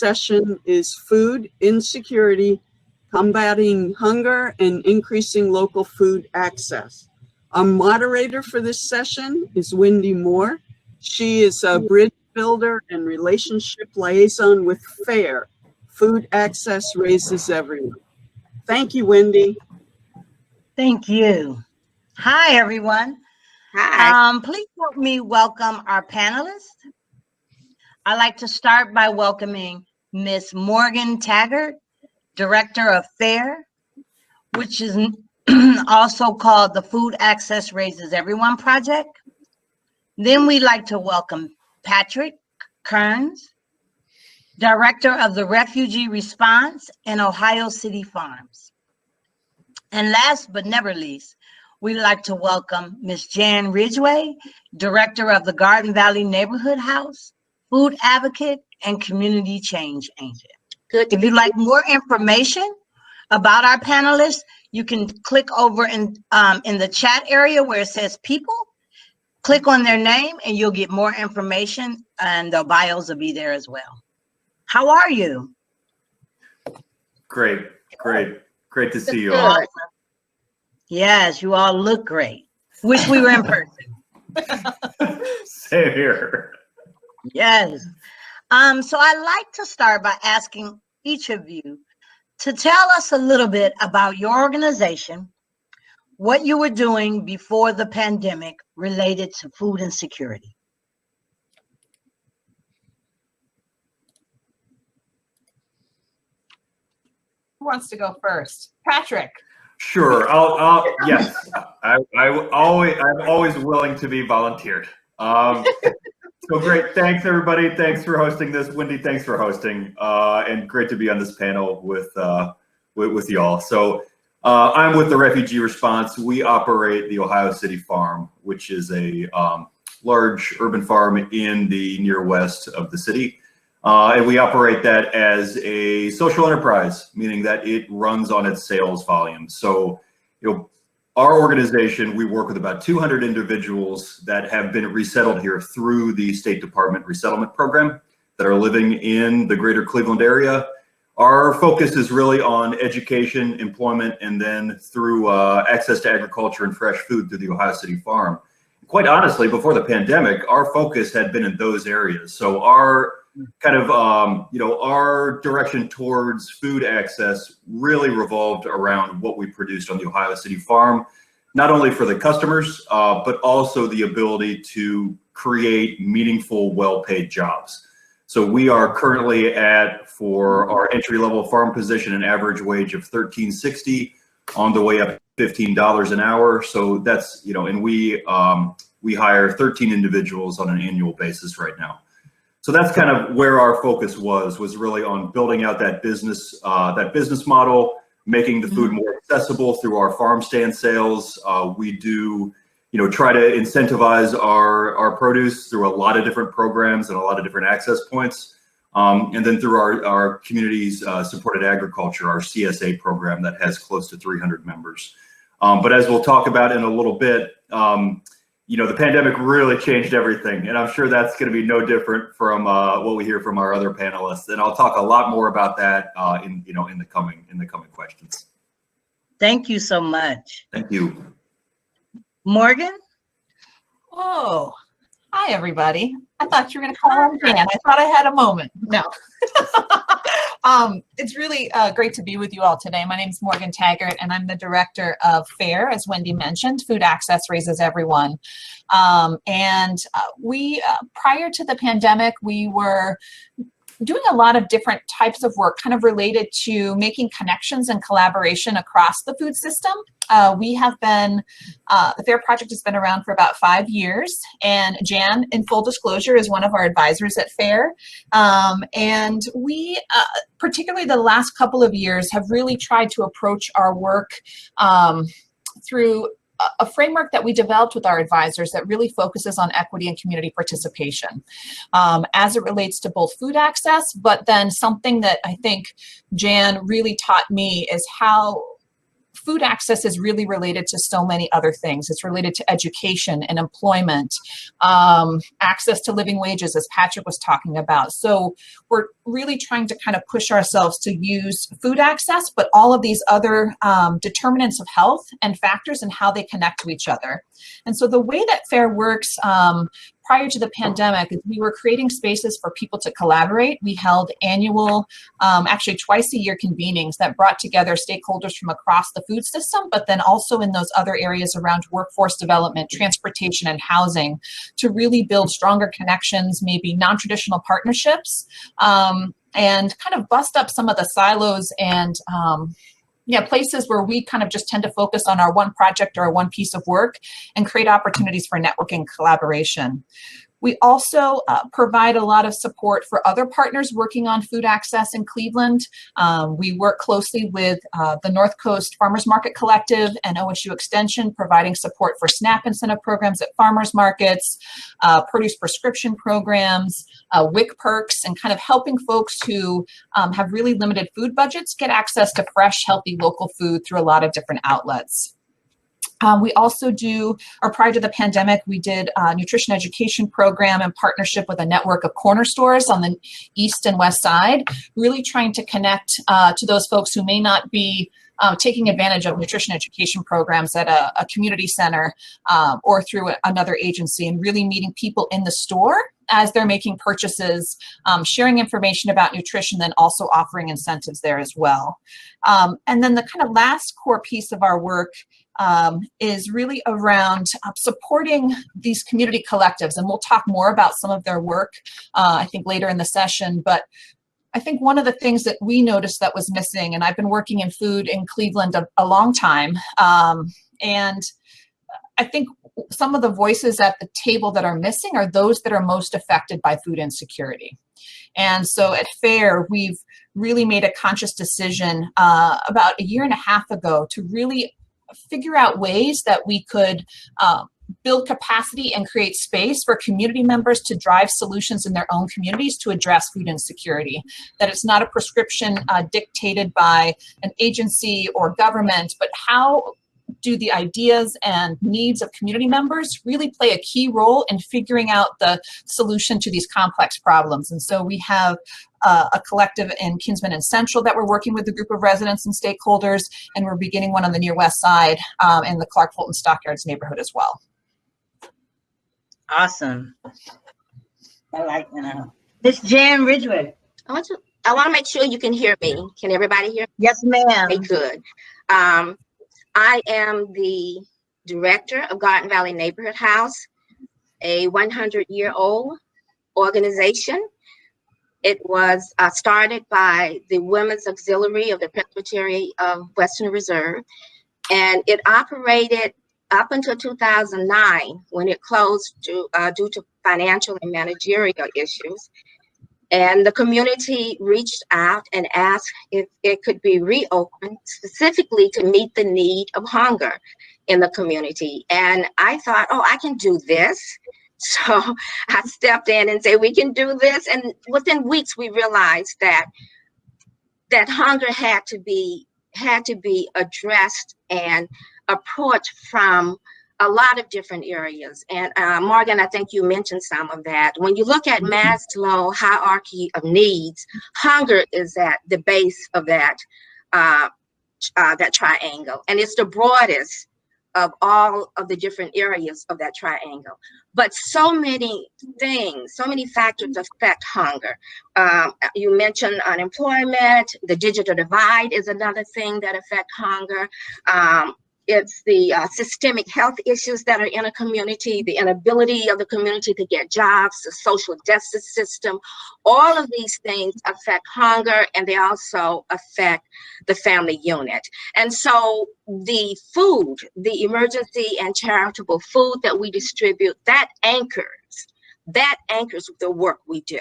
session is Food Insecurity, Combating Hunger and Increasing Local Food Access. Our moderator for this session is Wyndi Moore. She is a bridge builder and relationship liaison with FAIR. Food Access Raises Everyone. Thank you, Wyndi. Thank you. Hi, everyone. Hi. Please help me welcome our panelists. I'd like to start by welcoming Ms. Morgan Taggart, Director of FAIR, which is also called the Food Access Raises Everyone Project. Then we'd like to welcome Patrick Kearns, Director of the Refugee Response in Ohio City Farms. And last but never least, we'd like to welcome Ms. Jan Ridgeway, Director of the Garden Valley Neighborhood House, food advocate, and community change agent. Good. If you'd like more information about our panelists, you can click over in the chat area where it says people, click on their name and you'll get more information, and the bios will be there as well. How are you? Great to see you Good. all. Awesome. Yes, you all look great. Wish we were in person. Same here. Yes. So I'd like to start by asking each of you to tell us a little bit about your organization, what you were doing before the pandemic related to food insecurity. Who wants to go first? Patrick. Sure. Yes. I'm always willing to be volunteered. So great. Thanks, everybody. Thanks for hosting this. Wyndi, thanks for hosting. And great to be on this panel with y'all. So I'm with the Refugee Response. We operate the Ohio City Farm, which is a large urban farm in the near west of the city. And we operate that as a social enterprise, meaning that it runs on its sales volume. So, our organization, we work with about 200 individuals that have been resettled here through the State Department resettlement program that are living in the greater Cleveland area. Our focus is really on education, employment, and then through access to agriculture and fresh food through the Ohio City Farm. Quite honestly, before the pandemic, our focus had been in those areas. So our kind of, our direction towards food access really revolved around what we produced on the Ohio City Farm, not only for the customers, but also the ability to create meaningful, well-paid jobs. So we are currently for our entry-level farm position, an average wage of $13.60 on the way up to $15 an hour. So that's, and we hire 13 individuals on an annual basis right now. So that's kind of where our focus was really on building out that business model, making the food more accessible through our farm stand sales. We do, try to incentivize our produce through a lot of different programs and a lot of different access points. And then through our communities supported agriculture, our CSA program that has close to 300 members. But as we'll talk about in a little bit, the pandemic really changed everything, and I'm sure that's going to be no different from what we hear from our other panelists. And I'll talk a lot more about that in the coming questions. Thank you so much. Thank you, Morgan. Oh, hi everybody. I thought you were going to call on Jan. I thought I had a moment. No. It's really great to be with you all today. My name is Morgan Taggart, and I'm the director of FAIR, as Wyndi mentioned, Food Access Raises Everyone. We, prior to the pandemic, we were doing a lot of different types of work kind of related to making connections and collaboration across the food system. We have been, the FAIR project has been around for about 5 years, and Jan, in full disclosure, is one of our advisors at FAIR. And we, particularly the last couple of years, have really tried to approach our work through a framework that we developed with our advisors that really focuses on equity and community participation as it relates to both food access, but then something that I think Jan really taught me is how food access is really related to so many other things. It's related to education and employment, access to living wages, as Patrick was talking about. So we're really trying to kind of push ourselves to use food access, but all of these other determinants of health and factors and how they connect to each other. And so the way that FAIR works prior to the pandemic is we were creating spaces for people to collaborate. We held annual, actually twice a year convenings that brought together stakeholders from across the food system, but then also in those other areas around workforce development, transportation, and housing to really build stronger connections, maybe non-traditional partnerships, and kind of bust up some of the silos and places where we kind of just tend to focus on our one project or one piece of work and create opportunities for networking collaboration. We also provide a lot of support for other partners working on food access in Cleveland. We work closely with the North Coast Farmers Market Collective and OSU Extension, providing support for SNAP incentive programs at farmers markets, produce prescription programs, WIC perks, and kind of helping folks who have really limited food budgets get access to fresh, healthy local food through a lot of different outlets. We also do, or prior to the pandemic, we did a nutrition education program in partnership with a network of corner stores on the east and west side, really trying to connect to those folks who may not be taking advantage of nutrition education programs at a community center or through another agency, and really meeting people in the store as they're making purchases, sharing information about nutrition, then also offering incentives there as well. And then the kind of last core piece of our work is really around supporting these community collectives. And we'll talk more about some of their work, I think, later in the session. But I think one of the things that we noticed that was missing, and I've been working in food in Cleveland a long time, and I think some of the voices at the table that are missing are those that are most affected by food insecurity. And so at FAIR, we've really made a conscious decision about a year and a half ago to really figure out ways that we could build capacity and create space for community members to drive solutions in their own communities to address food insecurity. That it's not a prescription dictated by an agency or government, but how do the ideas and needs of community members really play a key role in figuring out the solution to these complex problems. And so we have a collective in Kinsman and Central that we're working with a group of residents and stakeholders, and we're beginning one on the near west side in the Clark Fulton Stockyards neighborhood as well. Awesome. I like that. Miss Jan Ridgeway. I want to make sure you can hear me. Can everybody hear me? Yes, ma'am. Okay, good. I am the director of Garden Valley Neighborhood House, a 100-year-old organization. It was started by the Women's Auxiliary of the Presbytery of Western Reserve, and it operated up until 2009 when it closed due to financial and managerial issues. And the community reached out and asked if it could be reopened specifically to meet the need of hunger in the community. And I thought, oh, I can do this. So I stepped in and said, we can do this. And within weeks, we realized that hunger had to be addressed and approached from a lot of different areas. And Morgan, I think you mentioned some of that. When you look at Maslow's hierarchy of needs, hunger is at the base of that triangle. And it's the broadest of all of the different areas of that triangle. But so many things, so many factors affect hunger. You mentioned unemployment, the digital divide is another thing that affect hunger. It's the systemic health issues that are in a community, the inability of the community to get jobs, the social justice system. All of these things affect hunger, and they also affect the family unit. And so the food, the emergency and charitable food that we distribute, that anchors the work we do.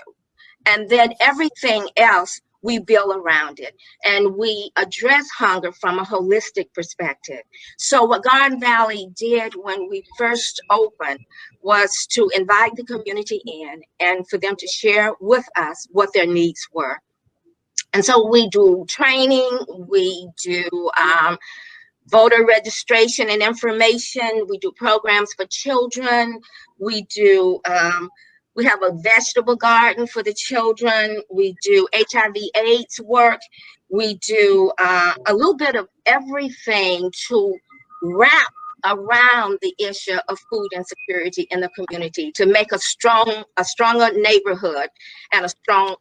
And then everything else we build around it, and we address hunger from a holistic perspective. So what Garden Valley did when we first opened was to invite the community in and for them to share with us what their needs were. And so we do training, we do voter registration and information. We do programs for children. We do, we have a vegetable garden for the children. We do HIV/AIDS work. We do a little bit of everything to wrap around the issue of food insecurity in the community to make a stronger neighborhood and a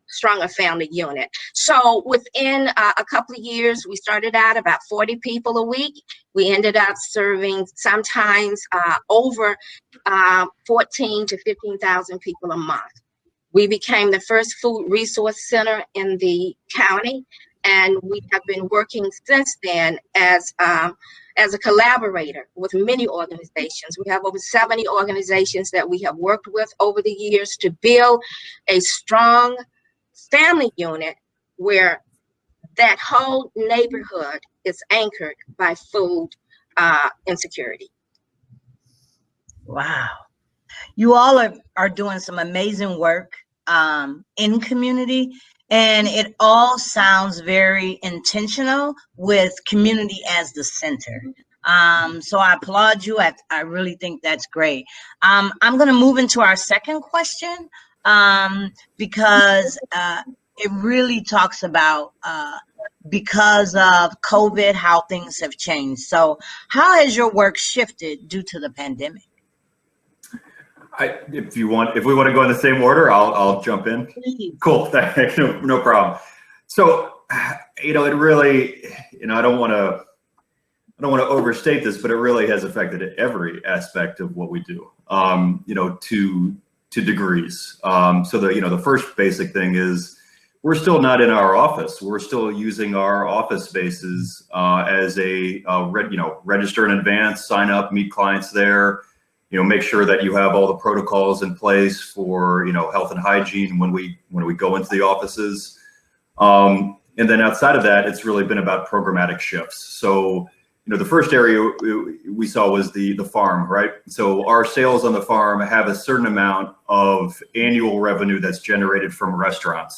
stronger family unit. So within a couple of years, we started out about 40 people a week. We ended up serving sometimes over 14 to 15,000 people a month. We became the first food resource center in the county, and we have been working since then as a collaborator with many organizations. We have over 70 organizations that we have worked with over the years to build a strong family unit where that whole neighborhood is anchored by food insecurity. Wow. You all are doing some amazing work in community, and it all sounds very intentional with community as the center. So I applaud you. I really think that's great. I'm going to move into our second question because it really talks about because of COVID, how things have changed. So how has your work shifted due to the pandemic? If we want to go in the same order, I'll jump in. Please. Cool, thanks. No problem. So, it really, I don't want to overstate this, but it really has affected every aspect of what we do, to degrees. So the first basic thing is we're still not in our office. We're still using our office spaces as register in advance, sign up, meet clients there. Make sure that you have all the protocols in place for, health and hygiene when we go into the offices. And then outside of that, it's really been about programmatic shifts. So, the first area we saw was the farm, right? So our sales on the farm have a certain amount of annual revenue that's generated from restaurant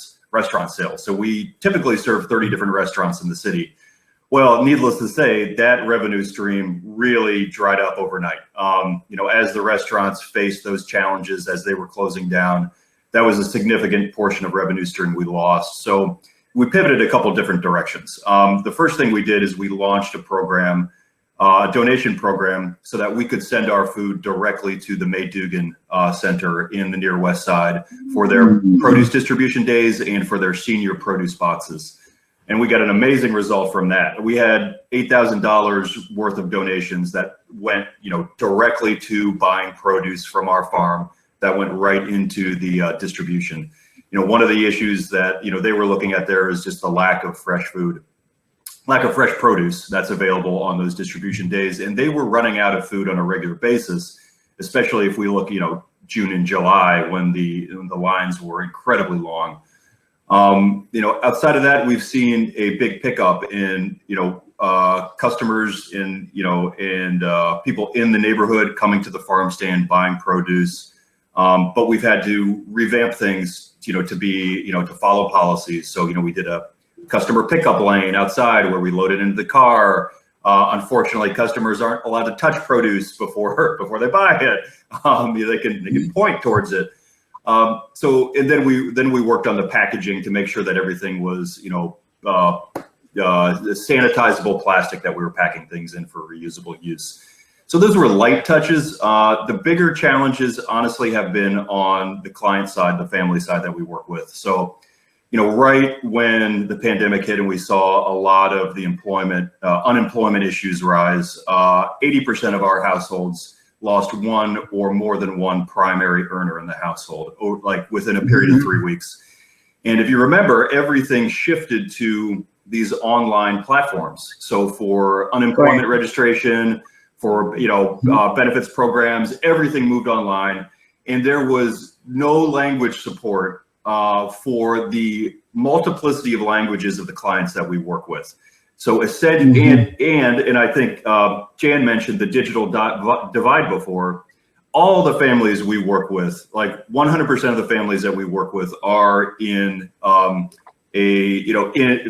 sales. So we typically serve 30 different restaurants in the city. Well, needless to say, that revenue stream really dried up overnight. As the restaurants faced those challenges as they were closing down, that was a significant portion of revenue stream we lost. So we pivoted a couple different directions. The first thing we did is we launched a program, a donation program, so that we could send our food directly to the May Dugan Center in the near West Side for their produce distribution days and for their senior produce boxes. And we got an amazing result from that. We had $8,000 worth of donations that went, directly to buying produce from our farm that went right into the distribution. One of the issues that, they were looking at there is just the lack of fresh produce that's available on those distribution days. And they were running out of food on a regular basis, especially if we look, June and July when the lines were incredibly long. Outside of that, we've seen a big pickup in, customers and people in the neighborhood coming to the farm stand buying produce. But we've had to revamp things, to be, to follow policies. So, we did a customer pickup lane outside where we loaded into the car. Unfortunately, customers aren't allowed to touch produce before they buy it. They can point towards it. And then we worked on the packaging to make sure that everything was, sanitizable plastic that we were packing things in for reusable use. So those were light touches. The bigger challenges honestly have been on the client side, the family side that we work with. So, right when the pandemic hit and we saw a lot of the unemployment issues rise, 80% of our households lost one or more than one primary earner in the household, or like within a period of 3 weeks. And if you remember, everything shifted to these online platforms. So for unemployment registration, for benefits programs, everything moved online, and there was no language support for the multiplicity of languages of the clients that we work with. So and I think Jan mentioned the digital divide before. All the families we work with, like 100% of the families that we work with, are in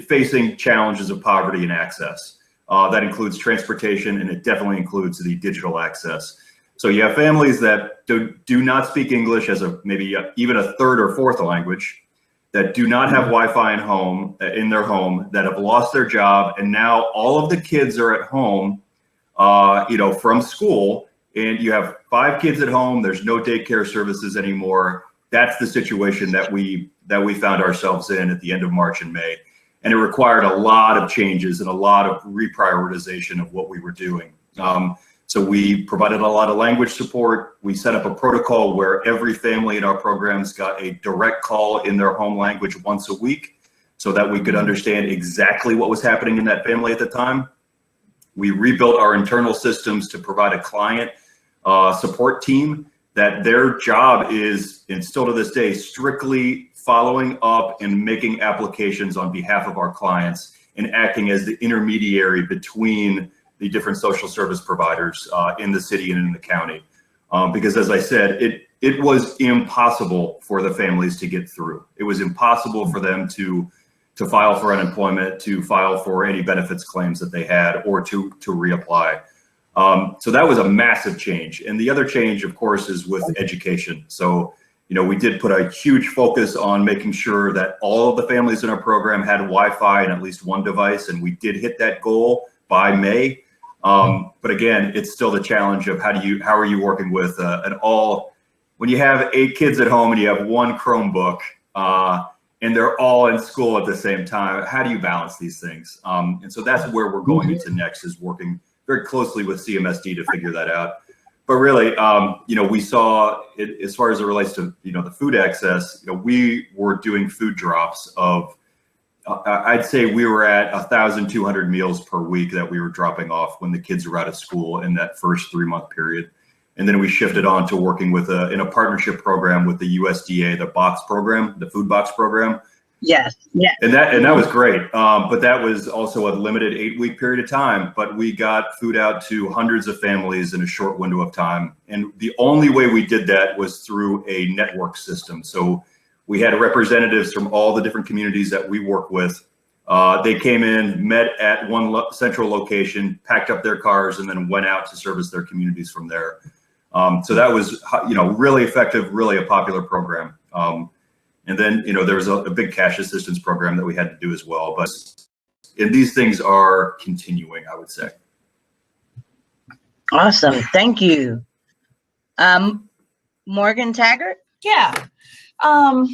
facing challenges of poverty and access. That includes transportation, and it definitely includes the digital access. So you have families that do not speak English as maybe even a third or fourth language, that do not have Wi-Fi in their home, that have lost their job, and now all of the kids are at home, from school, and you have 5 kids at home. There's no daycare services anymore. That's the situation that we found ourselves in at the end of March and May, and it required a lot of changes and a lot of reprioritization of what we were doing. So we provided a lot of language support. We set up a protocol where every family in our programs got a direct call in their home language once a week so that we could understand exactly what was happening in that family at the time. We rebuilt our internal systems to provide a client support team that their job is, and still to this day, strictly following up and making applications on behalf of our clients and acting as the intermediary between the different social service providers in the city and in the county. Because as I said, it was impossible for the families to get through. It was impossible for them to file for unemployment, to file for any benefits claims that they had, or to reapply. So that was a massive change. And the other change, of course, is with education. So, we did put a huge focus on making sure that all of the families in our program had Wi-Fi and at least one device, and we did hit that goal by May. But again, it's still the challenge of how are you working with when you have 8 kids at home and you have 1 Chromebook, and they're all in school at the same time, how do you balance these things? And so that's where we're going into next, is working very closely with CMSD to figure that out. But really, we saw it as far as it relates to, the food access, we were doing food drops of, I'd say we were at 1,200 meals per week that we were dropping off when the kids were out of school in that first 3-month period. And then we shifted on to working with in a partnership program with the USDA, the box program, the food box program. Yes. And that was great. But that was also a limited 8-week period of time. But we got food out to hundreds of families in a short window of time. And the only way we did that was through a network system. So we had representatives from all the different communities that we work with. They came in, met at one central location, packed up their cars, and then went out to service their communities from there. So that was, really effective, really a popular program. And then, there was a big cash assistance program that we had to do as well. And these things are continuing, I would say. Awesome. Thank you. Morgan Taggart? Yeah. I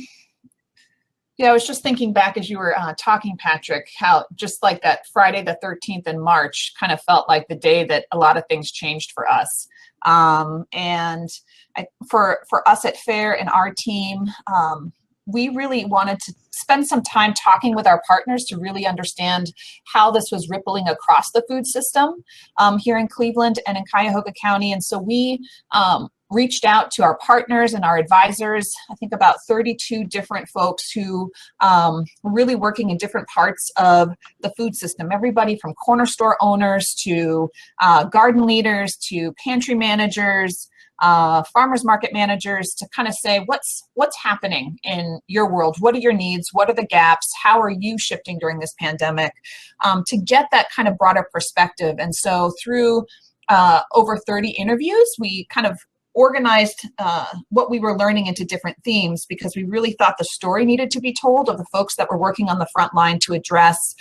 was just thinking back as you were talking, Patrick, how just like that Friday the 13th in March kind of felt like the day that a lot of things changed for us. And for us at FAIR and our team, we really wanted to spend some time talking with our partners to really understand how this was rippling across the food system here in Cleveland and in Cuyahoga County. And so we reached out to our partners and our advisors, I think about 32 different folks who were really working in different parts of the food system, everybody from corner store owners to garden leaders to pantry managers, farmers market managers, to kind of say what's happening in your world, what are your needs, what are the gaps, how are you shifting during this pandemic, to get that kind of broader perspective. And so through over 30 interviews, we kind of organized what we were learning into different themes, because we really thought the story needed to be told of the folks that were working on the front line to address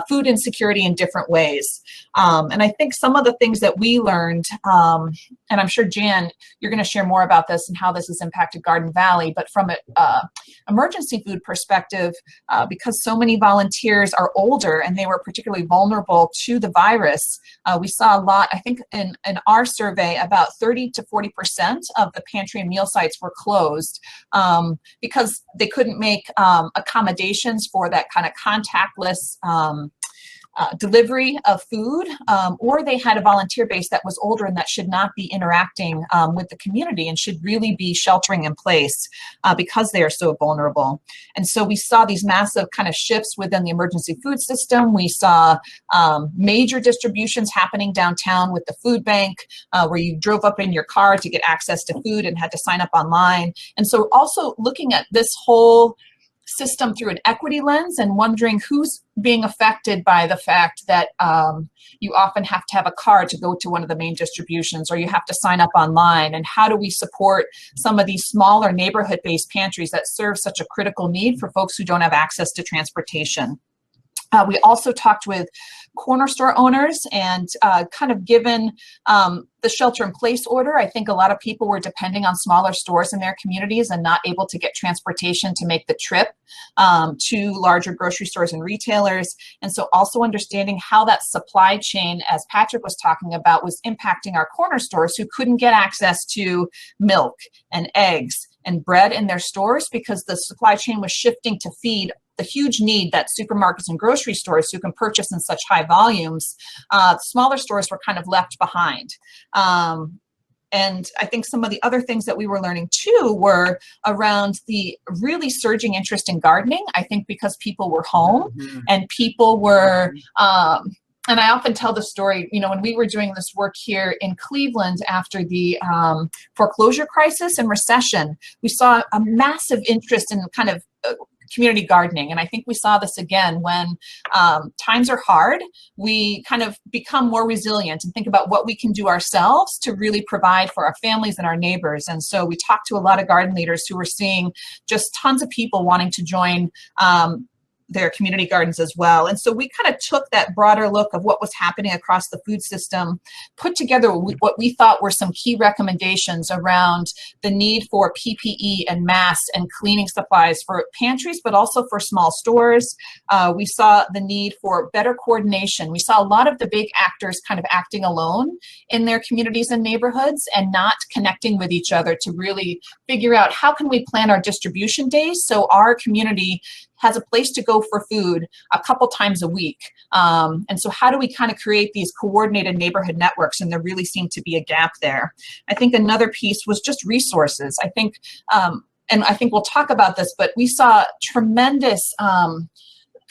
food insecurity in different ways. And I think some of the things that we learned, and I'm sure Jan, you're going to share more about this and how this has impacted Garden Valley, but from an emergency food perspective, because so many volunteers are older and they were particularly vulnerable to the virus, we saw a lot. I think in our survey, about 30 to 40% of the pantry and meal sites were closed because they couldn't make accommodations for that kind of contactless delivery of food, or they had a volunteer base that was older and that should not be interacting with the community and should really be sheltering in place because they are so vulnerable. And so we saw these massive kind of shifts within the emergency food system. We saw major distributions happening downtown with the food bank, where you drove up in your car to get access to food and had to sign up online. And so also looking at this whole system through an equity lens and wondering who's being affected by the fact that you often have to have a card to go to one of the main distributions, or you have to sign up online, and how do we support some of these smaller neighborhood-based pantries that serve such a critical need for folks who don't have access to transportation. We also talked with corner store owners, and kind of given the shelter-in-place order, I think a lot of people were depending on smaller stores in their communities and not able to get transportation to make the trip to larger grocery stores and retailers. And so also understanding how that supply chain, as Patrick was talking about, was impacting our corner stores who couldn't get access to milk and eggs and bread in their stores because the supply chain was shifting to feed the huge need that supermarkets and grocery stores who can purchase in such high volumes. Smaller stores were kind of left behind. And I think some of the other things that we were learning too were around the really surging interest in gardening. I think because people were home and people were, and I often tell the story, you know, when we were doing this work here in Cleveland after the foreclosure crisis and recession, we saw a massive interest in kind of community gardening. And I think we saw this again when times are hard, we kind of become more resilient and think about what we can do ourselves to really provide for our families and our neighbors. And so we talked to a lot of garden leaders who were seeing just tons of people wanting to join their community gardens as well. And so we kind of took that broader look of what was happening across the food system, put together what we thought were some key recommendations around the need for PPE and masks and cleaning supplies for pantries, but also for small stores. We saw the need for better coordination. We saw a lot of the big actors kind of acting alone in their communities and neighborhoods and not connecting with each other to really figure out how can we plan our distribution days so our community has a place to go for food a couple times a week. And so how do we kind of create these coordinated neighborhood networks? And there really seemed to be a gap there. I think another piece was just resources. I think, and I think we'll talk about this, but we saw tremendous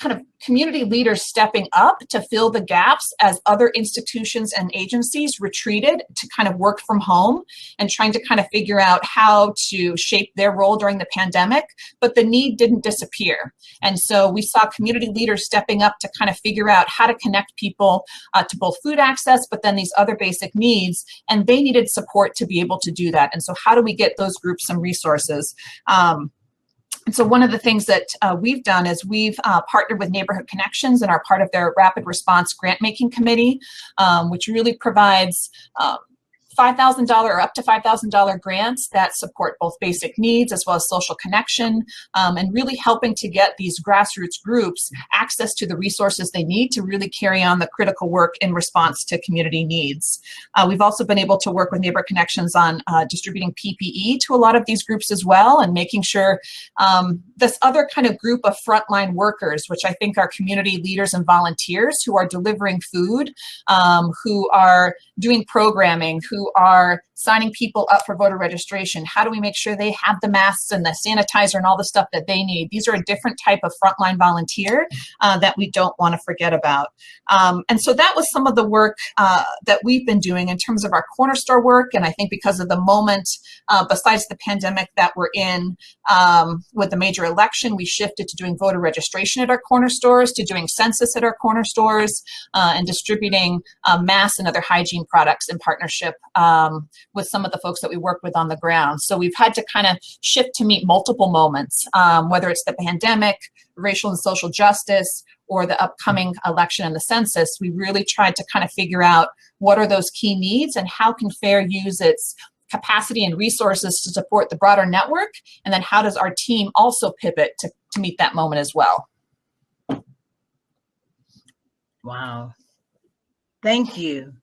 kind of community leaders stepping up to fill the gaps as other institutions and agencies retreated to kind of work from home and trying to kind of figure out how to shape their role during the pandemic, but the need didn't disappear. And so we saw community leaders stepping up to kind of figure out how to connect people to both food access, but then these other basic needs, and they needed support to be able to do that. And so how do we get those groups some resources? And so one of the things that we've done is we've partnered with Neighborhood Connections and are part of their Rapid Response Grant Making Committee, which really provides $5,000 or up to $5,000 grants that support both basic needs as well as social connection, and really helping to get these grassroots groups access to the resources they need to really carry on the critical work in response to community needs. We've also been able to work with Neighbor Connections on distributing PPE to a lot of these groups as well, and making sure this other kind of group of frontline workers, which I think are community leaders and volunteers who are delivering food, who are doing programming, who are signing people up for voter registration. How do we make sure they have the masks and the sanitizer and all the stuff that they need? These are a different type of frontline volunteer that we don't want to forget about. And so that was some of the work that we've been doing in terms of our corner store work. And I think because of the moment, besides the pandemic that we're in with the major election, we shifted to doing voter registration at our corner stores, to doing census at our corner stores, and distributing masks and other hygiene products in partnership with some of the folks that we work with on the ground. So we've had to kind of shift to meet multiple moments, whether it's the pandemic, racial and social justice, or the upcoming election and the census. We really tried to kind of figure out what are those key needs and how can FAIR use its capacity and resources to support the broader network, and then how does our team also pivot to meet that moment as well. Wow. Thank you.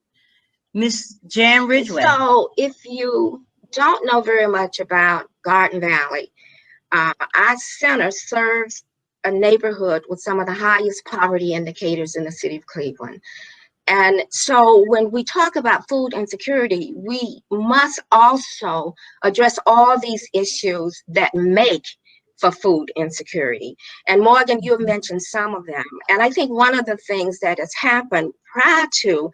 Ms. Jan Ridgeway. So if you don't know very much about Garden Valley, our center serves a neighborhood with some of the highest poverty indicators in the city of Cleveland. And so when we talk about food insecurity, we must also address all these issues that make for food insecurity. And Morgan, you mentioned some of them. And I think one of the things that has happened prior to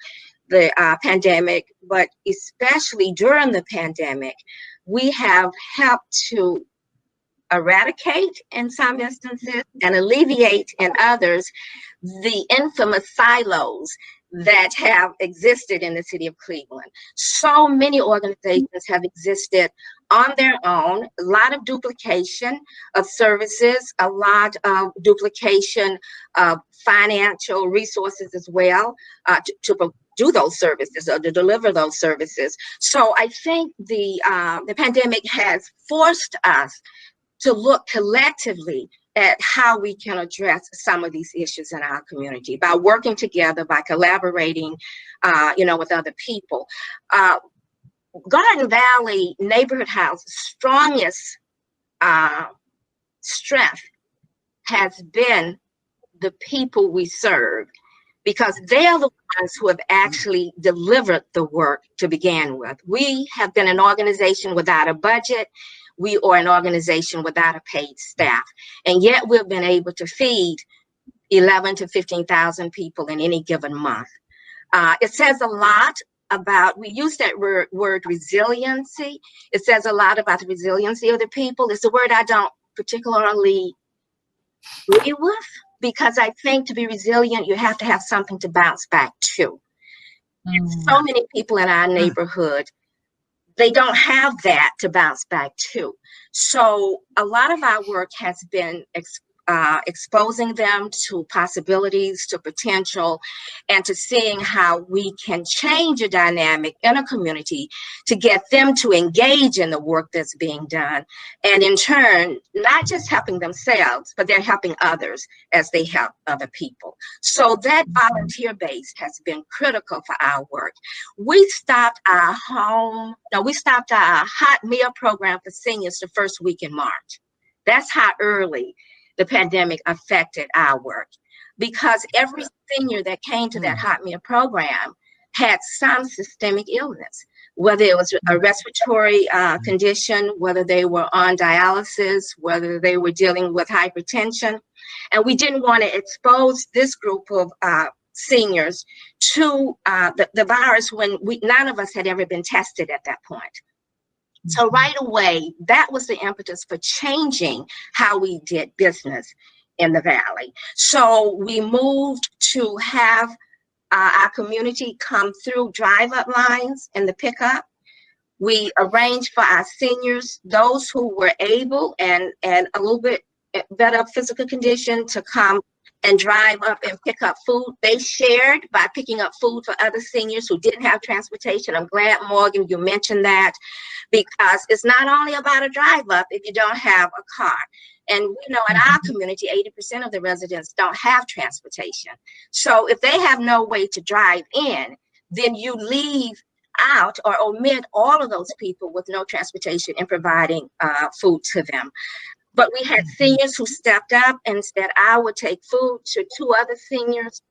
the pandemic, but especially during the pandemic, we have helped to eradicate in some instances and alleviate in others the infamous silos that have existed in the city of Cleveland. So many organizations have existed on their own, a lot of duplication of services, a lot of duplication of financial resources as well to do those services or to deliver those services. So I think the pandemic has forced us to look collectively at how we can address some of these issues in our community by working together, by collaborating, with other people. Garden Valley Neighborhood House strongest strength has been the people we serve, because they are the ones who have actually delivered the work to begin with. We have been an organization without a budget. We are an organization without a paid staff, and yet we've been able to feed 11 to 15,000 people in any given month. It says a lot about, we use that word resiliency. It says a lot about the resiliency of the people. It's a word I don't particularly agree with, because I think to be resilient, you have to have something to bounce back to. So many people in our neighborhood, they don't have that to bounce back to. So a lot of our work has been exposing them to possibilities, to potential, and to seeing how we can change a dynamic in a community to get them to engage in the work that's being done. And in turn, not just helping themselves, but they're helping others as they help other people. So that volunteer base has been critical for our work. We stopped our hot meal program for seniors the first week in March. That's how early the pandemic affected our work, because every senior that came to that hot meal program had some systemic illness, whether it was a respiratory condition, whether they were on dialysis, whether they were dealing with hypertension. And we didn't want to expose this group of seniors to the virus when none of us had ever been tested at that point. So right away, that was the impetus for changing how we did business in the Valley. So we moved to have our community come through drive-up lines in the pickup. We arranged for our seniors, those who were able and a little bit better physical condition, to come and drive up and pick up food. They shared by picking up food for other seniors who didn't have transportation. I'm glad, Morgan, you mentioned that, because it's not only about a drive up if you don't have a car. And we know in our community, 80% of the residents don't have transportation. So if they have no way to drive in, then you leave out or omit all of those people with no transportation in providing food to them. But we had seniors who stepped up and said, I would take food to two other seniors.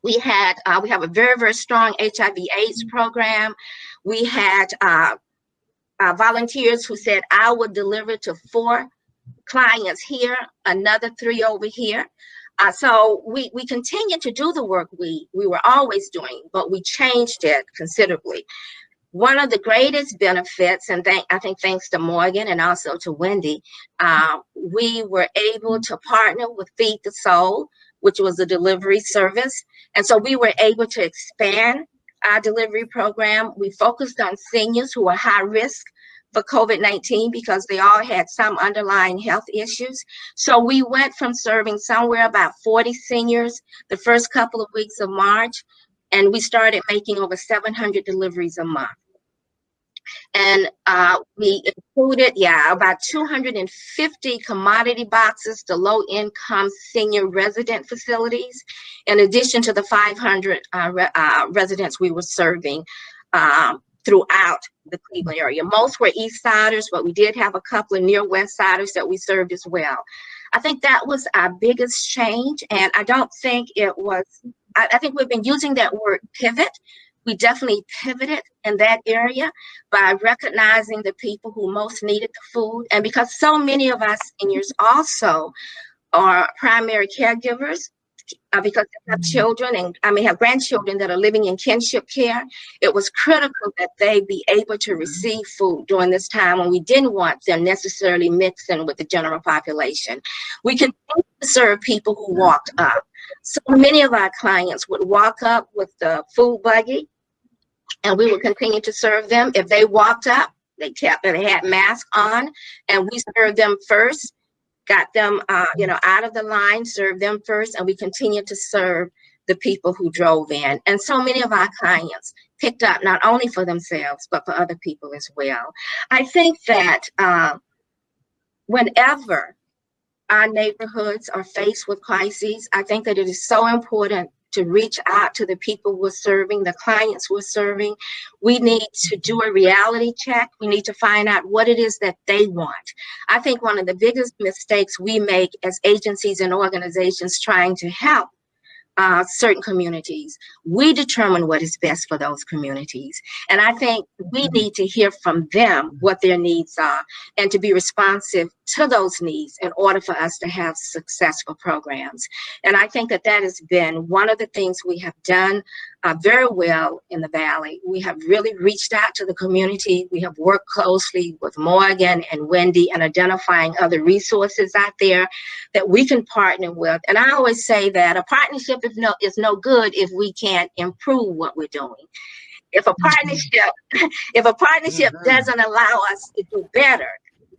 We have a very, very strong HIV/AIDS program. We had volunteers who said, I would deliver to 4 clients here, another 3 over here. So we continue to do the work we were always doing, but we changed it considerably. One of the greatest benefits, and I think thanks to Morgan and also to Wyndi, we were able to partner with Feed the Soul, which was a delivery service. And so we were able to expand our delivery program. We focused on seniors who were high risk for COVID-19 because they all had some underlying health issues. So we went from serving somewhere about 40 seniors the first couple of weeks of March, and we started making over 700 deliveries a month. And we included, about 250 commodity boxes to low-income senior resident facilities, in addition to the 500 residents we were serving throughout the Cleveland area. Most were East Siders, but we did have a couple of near West Siders that we served as well. I think that was our biggest change, and I don't think it was, I think we've been using that word pivot. We definitely pivoted in that area by recognizing the people who most needed the food. And because so many of us seniors also are primary caregivers, because they have children and I may have grandchildren that are living in kinship care. It was critical that they be able to receive food during this time when we didn't want them necessarily mixing with the general population. We continue to serve people who walked up. So many of our clients would walk up with the food buggy, and we would continue to serve them. If they walked up, they had masks on, and we served them first, got them out of the line, served them first, and we continued to serve the people who drove in. And so many of our clients picked up not only for themselves, but for other people as well. I think that whenever our neighborhoods are faced with crises, I think that it is so important to reach out to the people we're serving, the clients we're serving. We need to do a reality check. We need to find out what it is that they want. I think one of the biggest mistakes we make as agencies and organizations trying to help certain communities, we determine what is best for those communities. And I think we need to hear from them what their needs are and to be responsive to those needs in order for us to have successful programs. And I think that that has been one of the things we have done very well in the Valley. We have really reached out to the community. We have worked closely with Morgan and Wyndi and identifying other resources out there that we can partner with. And I always say that a partnership is no good if we can't improve what we're doing. If a partnership doesn't allow us to do better,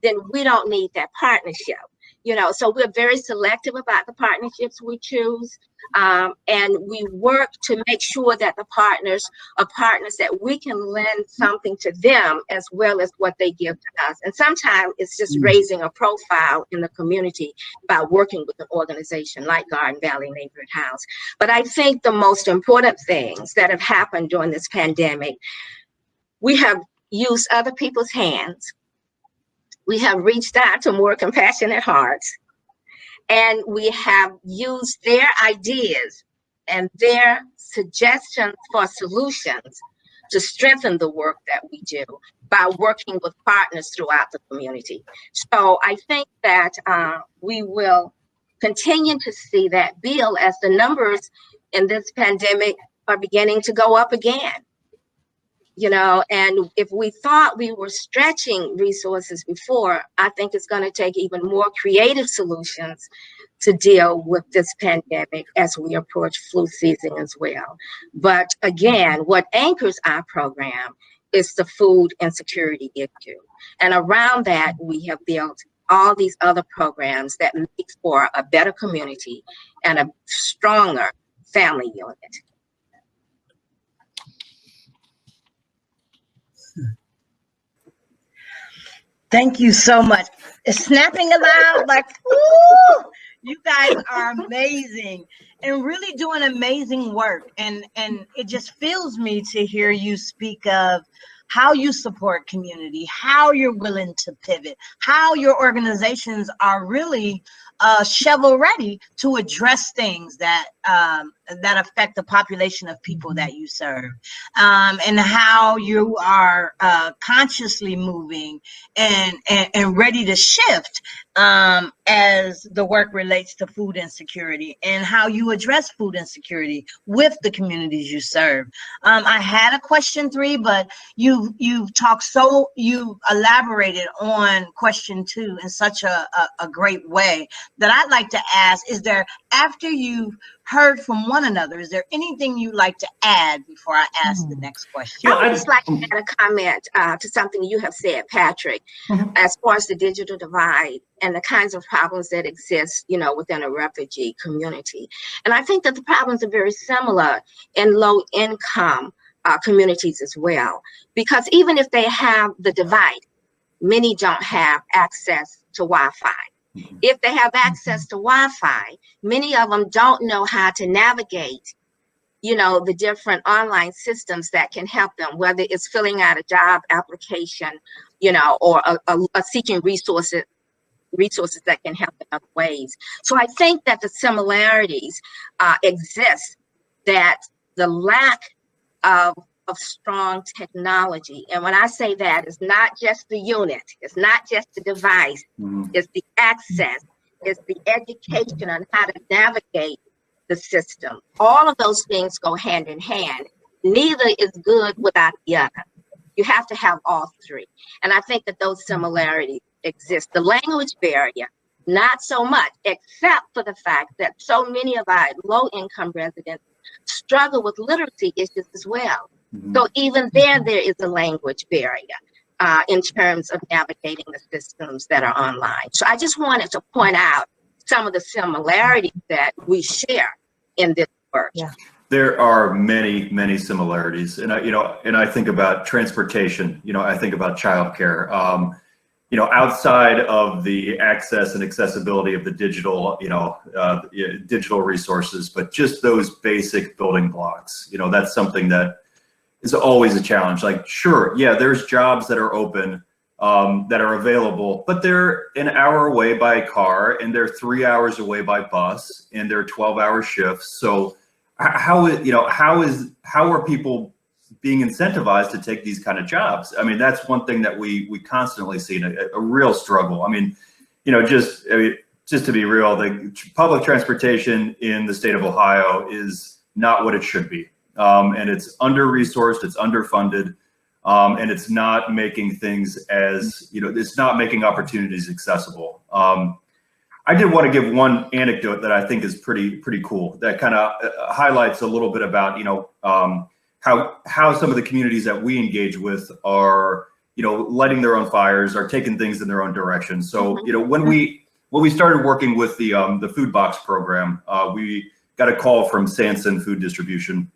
then we don't need that partnership. So we're very selective about the partnerships we choose. And we work to make sure that the partners are partners that we can lend something to them as well as what they give to us. And sometimes it's just raising a profile in the community by working with an organization like Garden Valley Neighborhood House. But I think the most important things that have happened during this pandemic, we have used other people's hands. We have reached out to more compassionate hearts, and we have used their ideas and their suggestions for solutions to strengthen the work that we do by working with partners throughout the community. So I think that we will continue to see that build as the numbers in this pandemic are beginning to go up again. And if we thought we were stretching resources before, I think it's going to take even more creative solutions to deal with this pandemic as we approach flu season as well. But again, what anchors our program is the food insecurity issue. And around that, we have built all these other programs that make for a better community and a stronger family unit. Thank you so much. Snapping aloud, like, woo! You guys are amazing and really doing amazing work. And it just fills me to hear you speak of how you support community, how you're willing to pivot, how your organizations are really shovel ready to address things that affect the population of people that you serve, and how you are consciously moving and ready to shift as the work relates to food insecurity and how you address food insecurity with the communities you serve. I had a question 3, but you've elaborated on question 2 in such a great way that I'd like to ask, is there, after you've heard from one another, is there anything you'd like to add before I ask the next question? I would just like to add a comment to something you have said, Patrick, as far as the digital divide and the kinds of problems that exist, within a refugee community. And I think that the problems are very similar in low-income communities as well, because even if they have the divide, many don't have access to Wi-Fi. If they have access to Wi-Fi, many of them don't know how to navigate, the different online systems that can help them, whether it's filling out a job application, or a seeking resources that can help in other ways. So I think that the similarities exist, that the lack of strong technology. And when I say that, it's not just the unit, it's not just the device, it's the access, it's the education on how to navigate the system. All of those things go hand in hand. Neither is good without the other. You have to have all three. And I think that those similarities exist. The language barrier, not so much, except for the fact that so many of our low-income residents struggle with literacy issues as well. So even there is a language barrier in terms of navigating the systems that are online. So I just wanted to point out some of the similarities that we share in this work. Yeah. There are many, many similarities, and I think about transportation. I think about childcare. Outside of the access and accessibility of the digital, digital resources, but just those basic building blocks. That's something that is always a challenge. Like, sure, yeah, there's jobs that are open, that are available, but they're an hour away by car, and they're 3 hours away by bus, and they're 12-hour shifts. So how are people being incentivized to take these kind of jobs? I mean, that's one thing that we constantly see, a real struggle. I mean, just to be real, the public transportation in the state of Ohio is not what it should be. And it's under-resourced, it's underfunded, and it's not making things as, it's not making opportunities accessible. I did want to give one anecdote that I think is pretty cool, that kind of highlights a little bit about, how some of the communities that we engage with are, lighting their own fires, are taking things in their own direction. So, when we started working with the food box program, we got a call from Sanson Food Distribution.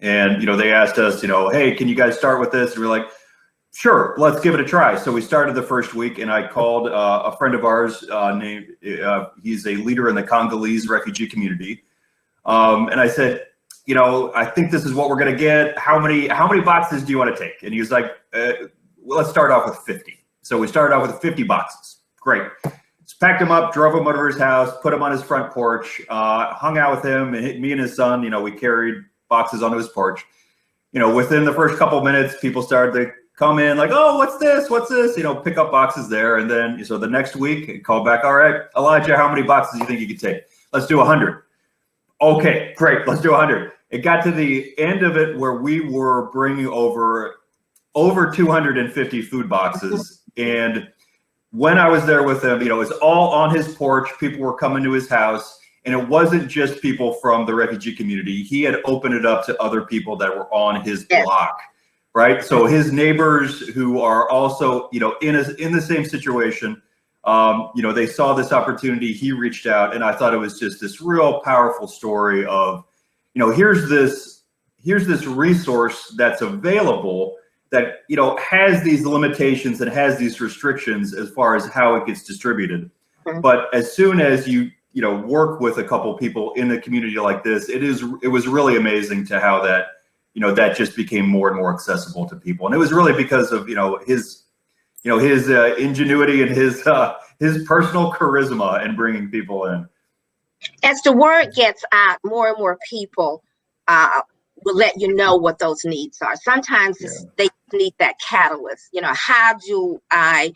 And, they asked us, hey, can you guys start with this? And we're like, sure, let's give it a try. So we started the first week, and I called a friend of ours named, he's a leader in the Congolese refugee community. And I said, I think this is what we're going to get. How many boxes do you want to take? And he was like, well, let's start off with 50. So we started off with 50 boxes. Great. Just packed him up, drove him over to his house, put him on his front porch, hung out with him, and me and his son, we carried boxes onto his porch. Within the first couple of minutes, people started to come in like, oh, what's this? Pick up boxes there. And then, so the next week, call back, all right, Elijah, how many boxes do you think you could take? Let's do 100. Okay, great, let's do 100. It got to the end of it where we were bringing over 250 food boxes. And when I was there with him, it was all on his porch. People were coming to his house. And it wasn't just people from the refugee community. He had opened it up to other people that were on his block. Right. So his neighbors who are also, in the same situation, they saw this opportunity. He reached out, and I thought it was just this real powerful story of, here's this resource that's available that, has these limitations and has these restrictions as far as how it gets distributed. But as soon as you work with a couple people in a community like this, it was really amazing to how that, that just became more and more accessible to people. And it was really because of, his ingenuity and his personal charisma and bringing people in. As the word gets out, more and more people will let you know what those needs are. Sometimes they need that catalyst. How do I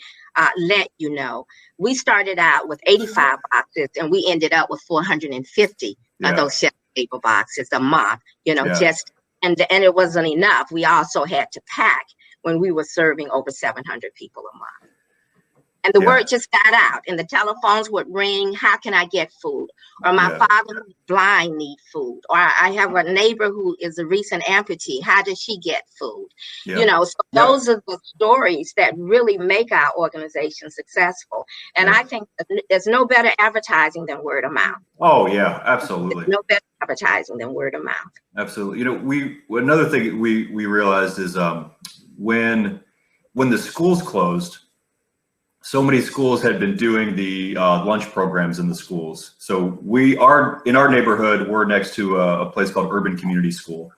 let you know? We started out with 85 boxes, and we ended up with 450 of those shelf-stable boxes a month. And it wasn't enough. We also had to pack when we were serving over 700 people a month. And the word just got out, and the telephones would ring. How can I get food? Or my father who's blind need food. Or I have a neighbor who is a recent amputee. How does she get food? So those are the stories that really make our organization successful. And I think there's no better advertising than word of mouth. Oh yeah, absolutely. There's no better advertising than word of mouth. Absolutely. Another thing we realized is when the schools closed, so many schools had been doing the lunch programs in the schools. So in our neighborhood, we're next to a place called Urban Community School.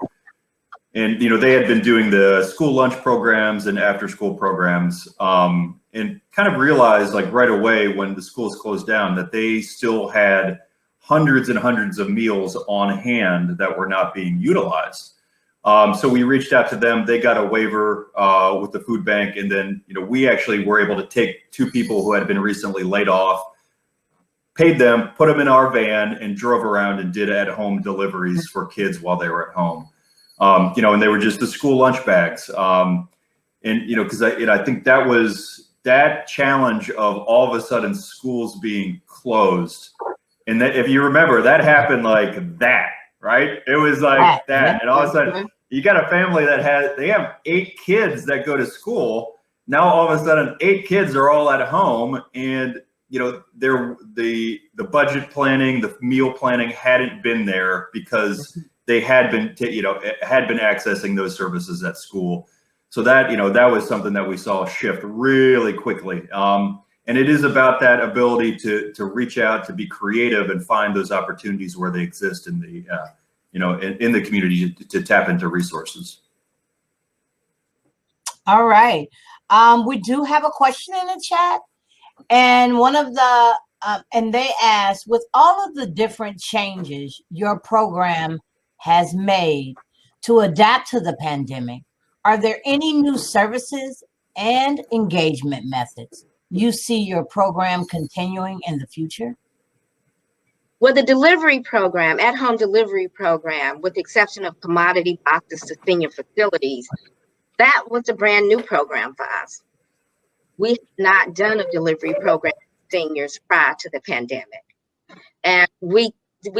And, they had been doing the school lunch programs and after school programs, and kind of realized like right away when the schools closed down that they still had hundreds and hundreds of meals on hand that were not being utilized. So we reached out to them. They got a waiver with the food bank, and then we actually were able to take 2 people who had been recently laid off, paid them, put them in our van, and drove around and did at-home deliveries for kids while they were at home. And they were just the school lunch bags. Because I think that was that challenge of all of a sudden schools being closed. And that, if you remember, that happened like that, right? It was like that. And all of a sudden, you got a family that they have 8 kids that go to school. Now, all of a sudden, 8 kids are all at home. And, the budget planning, the meal planning hadn't been there because they had been, accessing those services at school. So that was something that we saw shift really quickly. And it is about that ability to reach out, to be creative, and find those opportunities where they exist in the in the community to tap into resources. All right. We do have a question in the chat, and one of the and they asked, with all of the different changes your program has made to adapt to the pandemic, are there any new services and engagement methods you see your program continuing in the future? Well, the delivery program, at-home delivery program, with the exception of commodity boxes to senior facilities, that was a brand new program for us. We had not done a delivery program for seniors prior to the pandemic. And we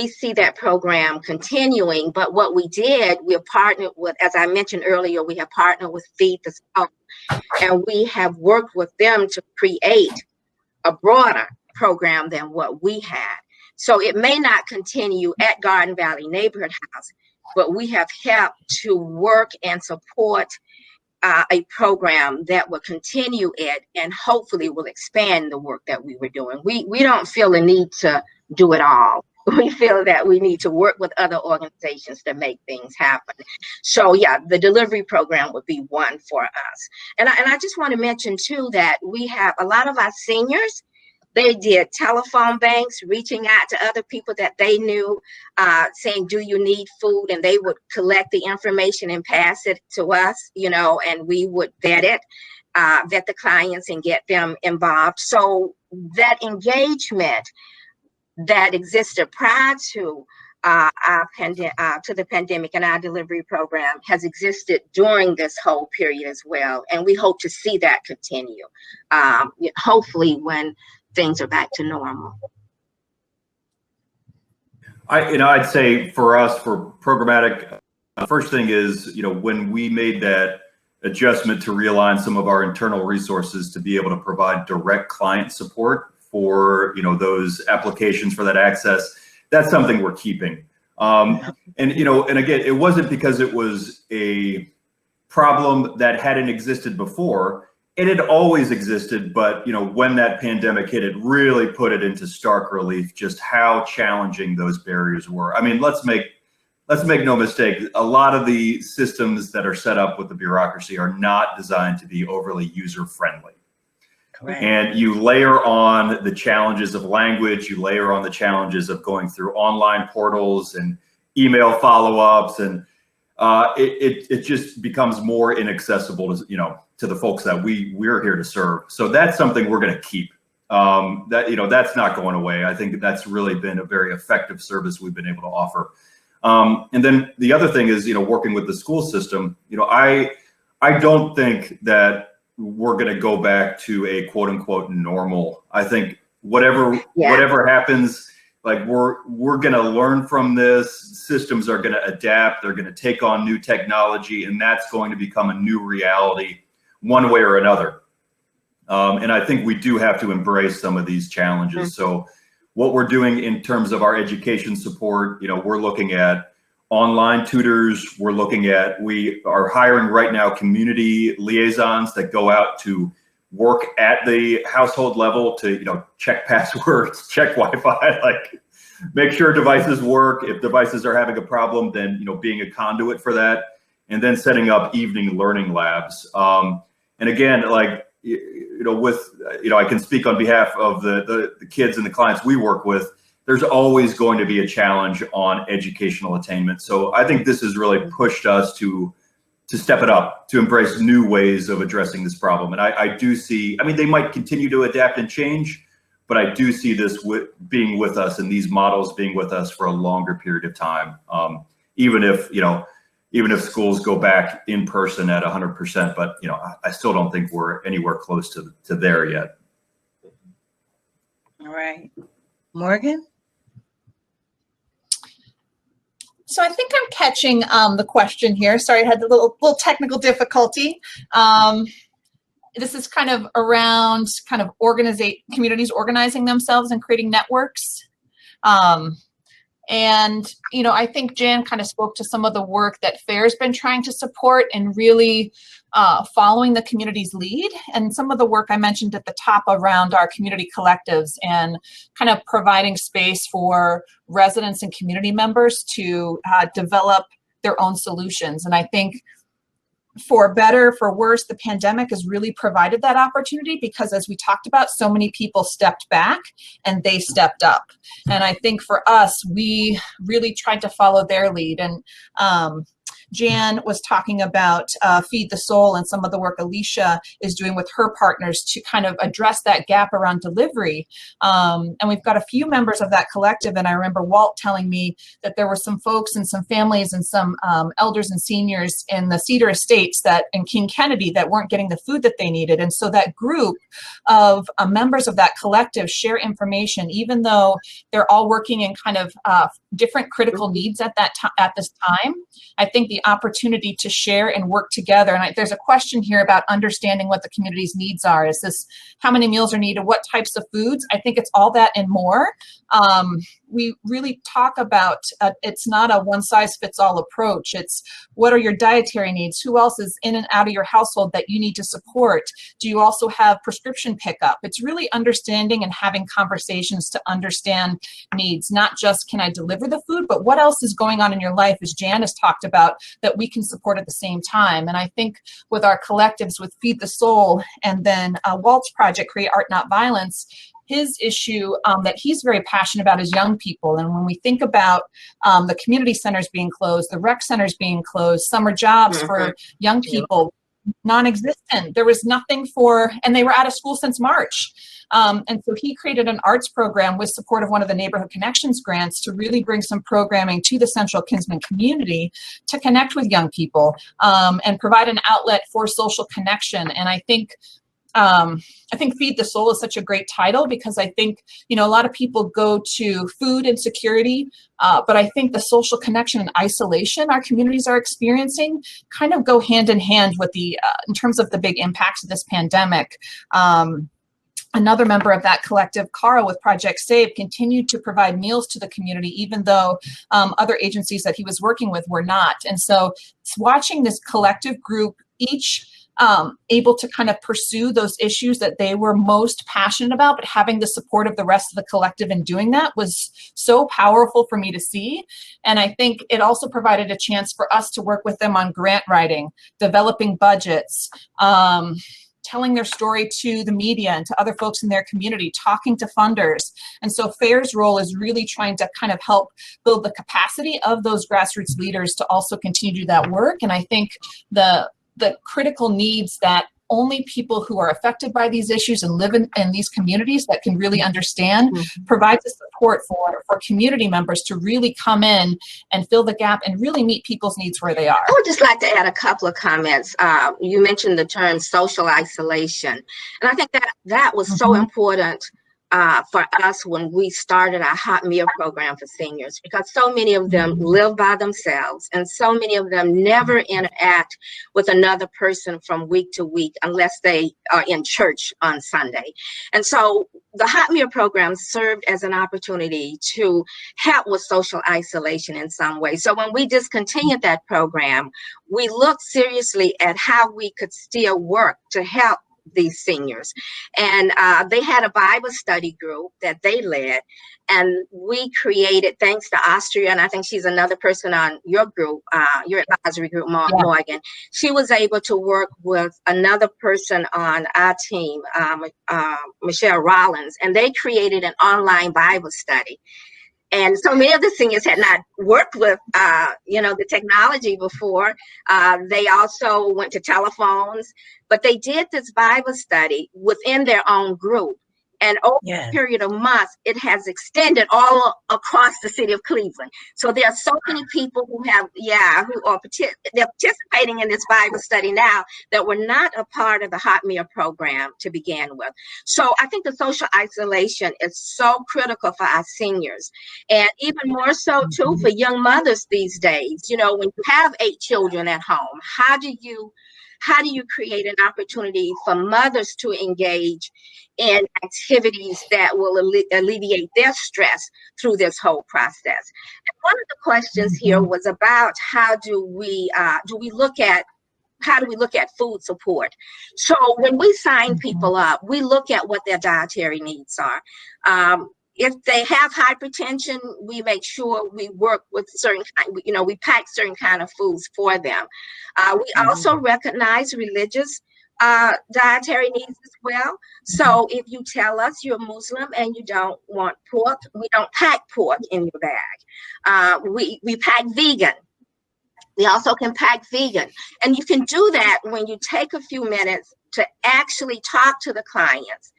see that program continuing, but what we did, we have partnered with, as I mentioned earlier, we have partnered with Feed the Soul, and we have worked with them to create a broader program than what we had. So it may not continue at Garden Valley Neighborhood House, but we have helped to work and support a program that will continue it and hopefully will expand the work that we were doing. We don't feel the need to do it all. We feel that we need to work with other organizations to make things happen. So yeah, the delivery program would be one for us. And I just want to mention too that we have a lot of our seniors, they did telephone banks, reaching out to other people that they knew, saying, do you need food? And they would collect the information and pass it to us, and we would vet the clients and get them involved. So that engagement that existed prior to the pandemic and our delivery program has existed during this whole period as well. And we hope to see that continue, hopefully when things are back to normal. I'd say for us, for programmatic, the first thing is, when we made that adjustment to realign some of our internal resources to be able to provide direct client support for, those applications for that access, that's something we're keeping. And again, it wasn't because it was a problem that hadn't existed before. It had always existed, but when that pandemic hit, it really put it into stark relief just how challenging those barriers were. I mean, let's make no mistake, a lot of the systems that are set up with the bureaucracy are not designed to be overly user-friendly. Correct. And you layer on the challenges of language, you layer on the challenges of going through online portals and email follow-ups, and it just becomes more inaccessible to the folks that we're here to serve. So that's something we're going to keep. That's not going away. I think that's really been a very effective service we've been able to offer. And then the other thing is, working with the school system, I don't think that we're going to go back to a quote unquote normal. I think whatever happens, like we're going to learn from this. Systems are going to adapt. They're going to take on new technology, and that's going to become a new reality one way or another. And I think we do have to embrace some of these challenges. So what we're doing in terms of our education support, we're looking at online tutors. We are hiring right now community liaisons that go out to work at the household level to, check passwords, check Wi-Fi, like make sure devices work. If devices are having a problem, then, being a conduit for that, and then setting up evening learning labs. And again, I can speak on behalf of the kids and the clients we work with. There's always going to be a challenge on educational attainment. So I think this has really pushed us to step it up, to embrace new ways of addressing this problem. And I do see, they might continue to adapt and change, but I do see this being with us and these models being with us for a longer period of time. Even if schools go back in person at 100%, but I still don't think we're anywhere close to there yet. All right. Morgan? So I think I'm catching the question here. Sorry, I had a little technical difficulty. This is kind of around communities organizing themselves and creating networks. And, I think Jan kind of spoke to some of the work that FAIR's been trying to support and really following the community's lead. And some of the work I mentioned at the top around our community collectives and kind of providing space for residents and community members to develop their own solutions. And I think for better, for worse, the pandemic has really provided that opportunity because, as we talked about, so many people stepped back and they stepped up. And I think for us, we really tried to follow their lead. And Jan was talking about Feed the Soul and some of the work Alicia is doing with her partners to kind of address that gap around delivery. And we've got a few members of that collective. And I remember Walt telling me that there were some folks and some families and some elders and seniors in the Cedar Estates in King Kennedy that weren't getting the food that they needed. And so that group of members of that collective share information, even though they're all working in kind of different critical needs at this time. I think the opportunity to share and work together. And there's a question here about understanding what the community's needs are. Is this how many meals are needed? What types of foods? I think it's all that and more. We really talk about, it's not a one size fits all approach. It's what are your dietary needs? Who else is in and out of your household that you need to support? Do you also have prescription pickup? It's really understanding and having conversations to understand needs, not just can I deliver the food, but what else is going on in your life, as Jan has talked about, that we can support at the same time. And I think with our collectives, with Feed the Soul, and then Walt's project, Create Art Not Violence, his issue that he's very passionate about is young people. And when we think about the community centers being closed, the rec centers being closed, summer jobs for young people, non-existent. There was nothing and they were out of school since March. And so he created an arts program with support of one of the Neighborhood Connections grants to really bring some programming to the Central Kinsman community to connect with young people and provide an outlet for social connection. And I think Feed the Soul is such a great title because I think, a lot of people go to food insecurity, but I think the social connection and isolation our communities are experiencing kind of go hand in hand with in terms of the big impacts of this pandemic. Another member of that collective, Carl, with Project Save, continued to provide meals to the community, even though other agencies that he was working with were not. And so it's watching this collective group, each able to kind of pursue those issues that they were most passionate about, but having the support of the rest of the collective in doing that was so powerful for me to see. And I think it also provided a chance for us to work with them on grant writing, developing budgets, telling their story to the media and to other folks in their community, talking to funders. And so FAIR's role is really trying to kind of help build the capacity of those grassroots leaders to also continue to do that work. And I think the critical needs that only people who are affected by these issues and live in these communities that can really understand provides the support for community members to really come in and fill the gap and really meet people's needs where they are. I would just like to add a couple of comments. You mentioned the term social isolation, and I think that was so important for us when we started our hot meal program for seniors, because so many of them live by themselves and so many of them never interact with another person from week to week unless they are in church on Sunday. And so the hot meal program served as an opportunity to help with social isolation in some way. So when we discontinued that program, we looked seriously at how we could still work to help these seniors. And they had a Bible study group that they led, and we created, thanks to Austria, and I think she's another person on your group, your advisory group, Morgan. She was able to work with another person on our team, Michelle Rollins, and they created an online Bible study. And so many of the seniors had not worked with, the technology before. They also went to telephones, but they did this Bible study within their own group, And over Yes. a period of months, it has extended all across the city of Cleveland. So there are so many people who have, who are they're participating in this Bible study now that were not a part of the Hot Meal program to begin with. So I think the social isolation is so critical for our seniors, and even more so too for young mothers these days. You know, when you have 8 children at home, how do you create an opportunity for mothers to engage in activities that will alleviate their stress through this whole process? And one of the questions here was about how do we look at food support? So when we sign people up, we look at what their dietary needs are. If they have hypertension, we make sure we work with we pack certain kind of foods for them. We also recognize religious dietary needs as well. So if you tell us you're Muslim and you don't want pork, we don't pack pork in your bag. We pack vegan. We also can pack vegan. And you can do that when you take a few minutes to actually talk to the clients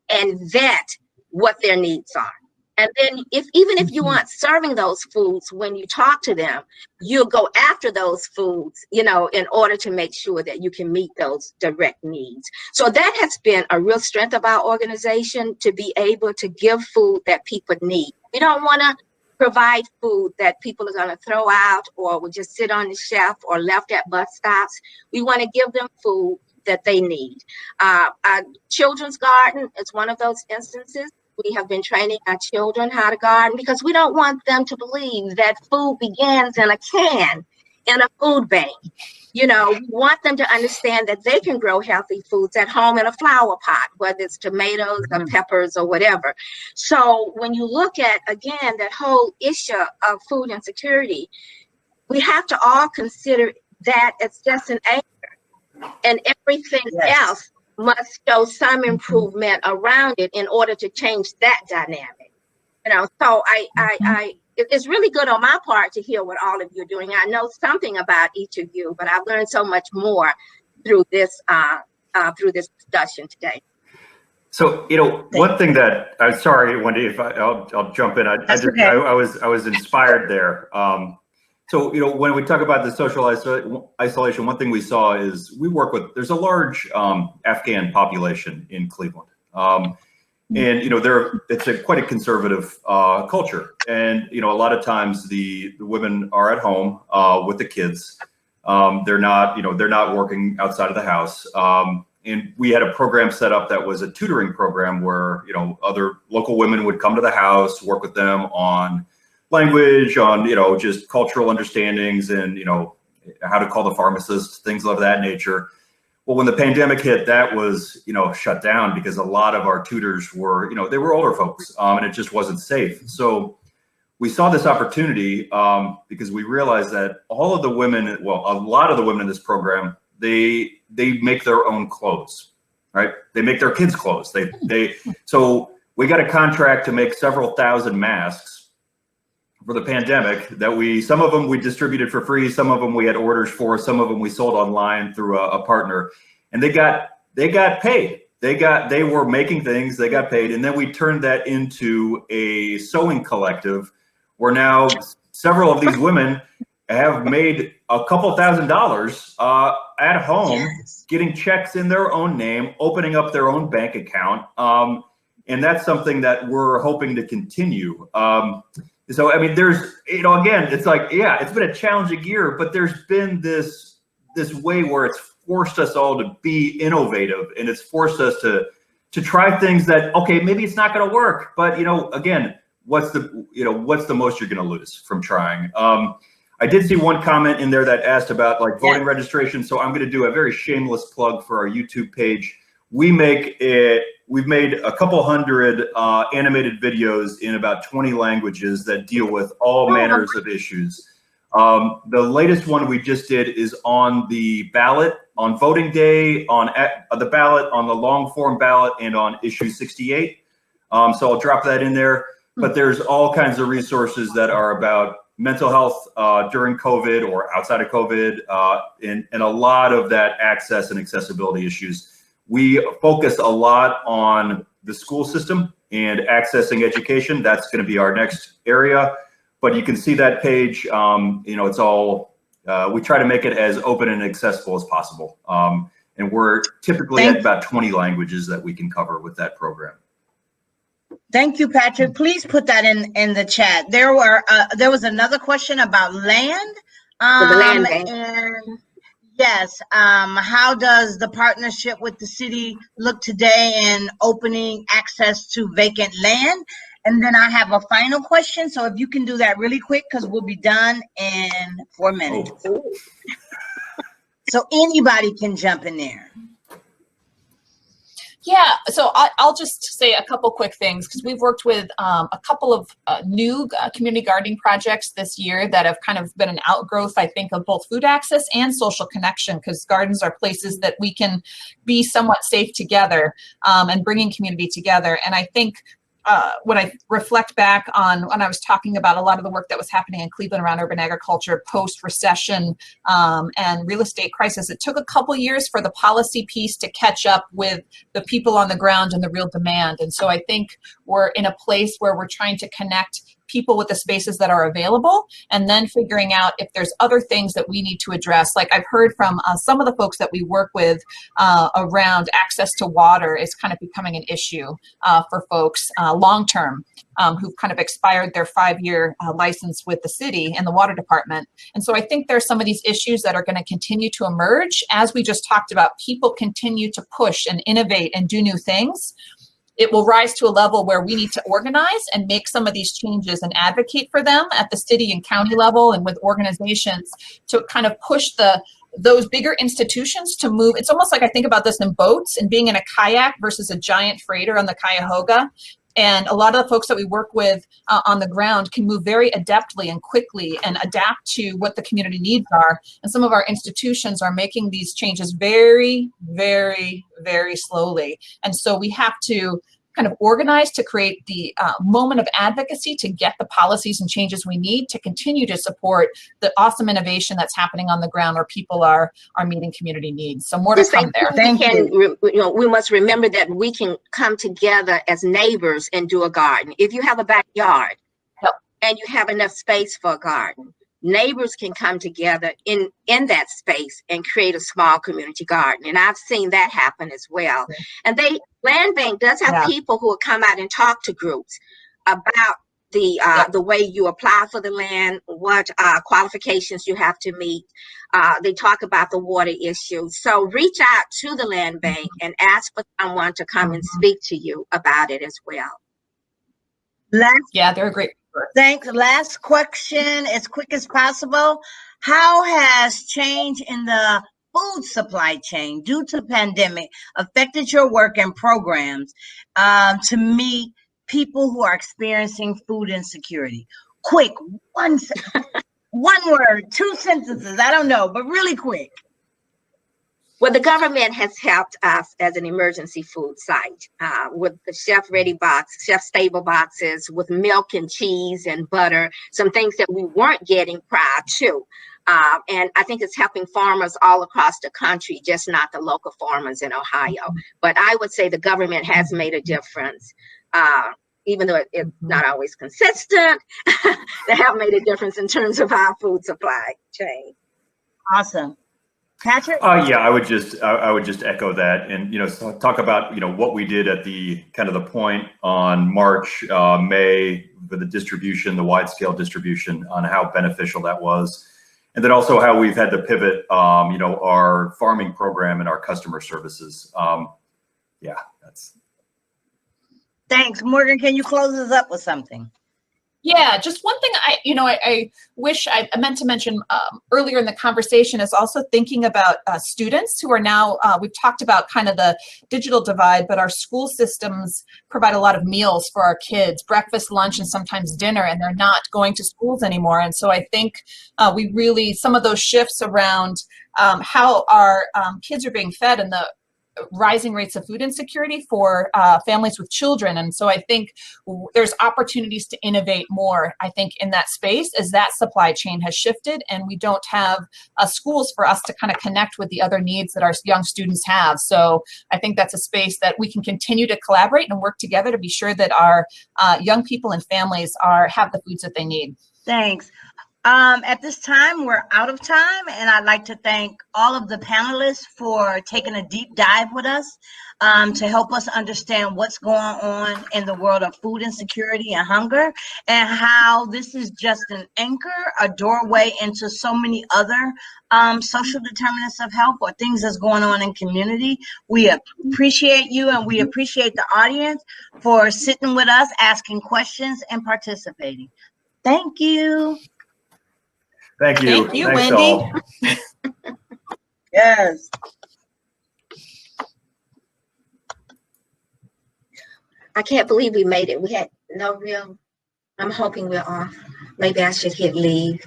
and vet what their needs are. And then even if you aren't serving those foods when you talk to them, you'll go after those foods, in order to make sure that you can meet those direct needs. So that has been a real strength of our organization, to be able to give food that people need. We don't want to provide food that people are going to throw out or will just sit on the shelf or left at bus stops. We want to give them food that they need. Our children's garden is one of those instances. We have been training our children how to garden because we don't want them to believe that food begins in a can, in a food bank. We want them to understand that they can grow healthy foods at home in a flower pot, whether it's tomatoes or peppers or whatever. So when you look at, again, that whole issue of food insecurity, we have to all consider that it's just an anchor, and everything else must show some improvement around it in order to change that dynamic. So it's really good on my part to hear what all of you are doing. I know something about each of you, but I've learned so much more through this discussion today. So, one thing that I'm sorry, Wendy, if I'll jump in. I was inspired there. So, when we talk about the social isolation, one thing we saw is there's a large Afghan population in Cleveland. And it's quite a conservative culture, and a lot of times the women are at home with the kids. They're not working outside of the house. And we had a program set up that was a tutoring program where other local women would come to the house, work with them on language, on just cultural understandings, and how to call the pharmacist, things of that nature. Well, when the pandemic hit, that was, shut down because a lot of our tutors were, they were older folks, and it just wasn't safe. So we saw this opportunity because we realized that a lot of the women in this program, they make their own clothes, right? They make their kids' clothes. So we got a contract to make several thousand masks for the pandemic that some of them we distributed for free, some of them we had orders for, some of them we sold online through a partner, and they got paid. They were making things, they got paid, and then we turned that into a sewing collective where now several of these women have made a couple $1,000s at home, getting checks in their own name, opening up their own bank account, and that's something that we're hoping to continue. So, there's, again, it's like, it's been a challenging year, but there's been this way where it's forced us all to be innovative, and it's forced us to try things that, okay, maybe it's not going to work, but, again, what's the most you're going to lose from trying? I did see one comment in there that asked about voting registration. So I'm going to do a very shameless plug for our YouTube page. We've made a couple hundred animated videos in about 20 languages that deal with all manners of issues. The latest one we just did is on the ballot, on voting day, on the ballot, on the long form ballot, and on issue 68. So I'll drop that in there. But there's all kinds of resources that are about mental health during COVID or outside of COVID, and a lot of that access and accessibility issues. We focus a lot on the school system and accessing education. That's going to be our next area. But you can see that page, it's all, we try to make it as open and accessible as possible. And we're typically at about 20 languages that we can cover with that program. Thank you, Patrick. Please put that in the chat. There was another question about land. The land bank. And yes, how does the partnership with the city look today in opening access to vacant land? And then I have a final question. So if you can do that really quick, because we'll be done in 4 minutes. Oh. So anybody can jump in there. Yeah, so I'll just say a couple quick things, because we've worked with a couple of new community gardening projects this year that have kind of been an outgrowth, I think, of both food access and social connection, because gardens are places that we can be somewhat safe together and bringing community together. And I think when I reflect back on when I was talking about a lot of the work that was happening in Cleveland around urban agriculture post-recession and real estate crisis, it took a couple years for the policy piece to catch up with the people on the ground and the real demand. And so I think we're in a place where we're trying to connect people with the spaces that are available, and then figuring out if there's other things that we need to address. Like I've heard from some of the folks that we work with around access to water is kind of becoming an issue for folks long-term who've kind of expired their 5-year license with the city and the water department. And so I think there's some of these issues that are going to continue to emerge as we just talked about. People continue to push and innovate and do new things. It will rise to a level where we need to organize and make some of these changes and advocate for them at the city and county level and with organizations to kind of push those bigger institutions to move. It's almost like I think about this in boats and being in a kayak versus a giant freighter on the Cuyahoga. And a lot of the folks that we work with on the ground can move very adeptly and quickly and adapt to what the community needs are. And some of our institutions are making these changes very, very, very slowly. And so we have to kind of organize to create the moment of advocacy to get the policies and changes we need to continue to support the awesome innovation that's happening on the ground where people are meeting community needs. So more to come there. Thank you. We must remember that we can come together as neighbors and do a garden. If you have a backyard and you have enough space for a garden, neighbors can come together in that space and create a small community garden. And I've seen that happen as well. And Land Bank does have people who will come out and talk to groups about the way you apply for the land, what qualifications you have to meet. They talk about the water issue. So reach out to the Land Bank and ask for someone to come and speak to you about it as well. They're a great. Thanks. Last question, as quick as possible. How has change in the food supply chain due to pandemic affected your work and programs to meet people who are experiencing food insecurity? Quick, one word, 2 sentences, I don't know, but really quick. Well, the government has helped us as an emergency food site with the chef-ready box, chef-stable boxes, with milk and cheese and butter, some things that we weren't getting prior to. And I think it's helping farmers all across the country, just not the local farmers in Ohio. But I would say the government has made a difference, even though it's not always consistent. They have made a difference in terms of our food supply chain. Awesome. Patrick? I would just echo that, and talk about what we did at the kind of the point on March, May for the distribution, the wide scale distribution, on how beneficial that was, and then also how we've had to pivot, our farming program and our customer services. That's. Thanks, Morgan. Can you close us up with something? Yeah, just one thing I wish I meant to mention earlier in the conversation is also thinking about students who are now, we've talked about kind of the digital divide, but our school systems provide a lot of meals for our kids, breakfast, lunch, and sometimes dinner, and they're not going to schools anymore. And so I think we really, some of those shifts around how our kids are being fed and the rising rates of food insecurity for families with children. And so I think there's opportunities to innovate more, I think, in that space as that supply chain has shifted and we don't have schools for us to kind of connect with the other needs that our young students have. So I think that's a space that we can continue to collaborate and work together to be sure that our young people and families have the foods that they need. Thanks. At this time, we're out of time, and I'd like to thank all of the panelists for taking a deep dive with us to help us understand what's going on in the world of food insecurity and hunger, and how this is just an anchor, a doorway into so many other social determinants of health or things that's going on in community. We appreciate you, and we appreciate the audience for sitting with us, asking questions, and participating. Thank you. Thank you. Thank you, Thanks Wyndi. all. Yes. I can't believe we made it. We had no real, I'm hoping we're off. Maybe I should hit leave.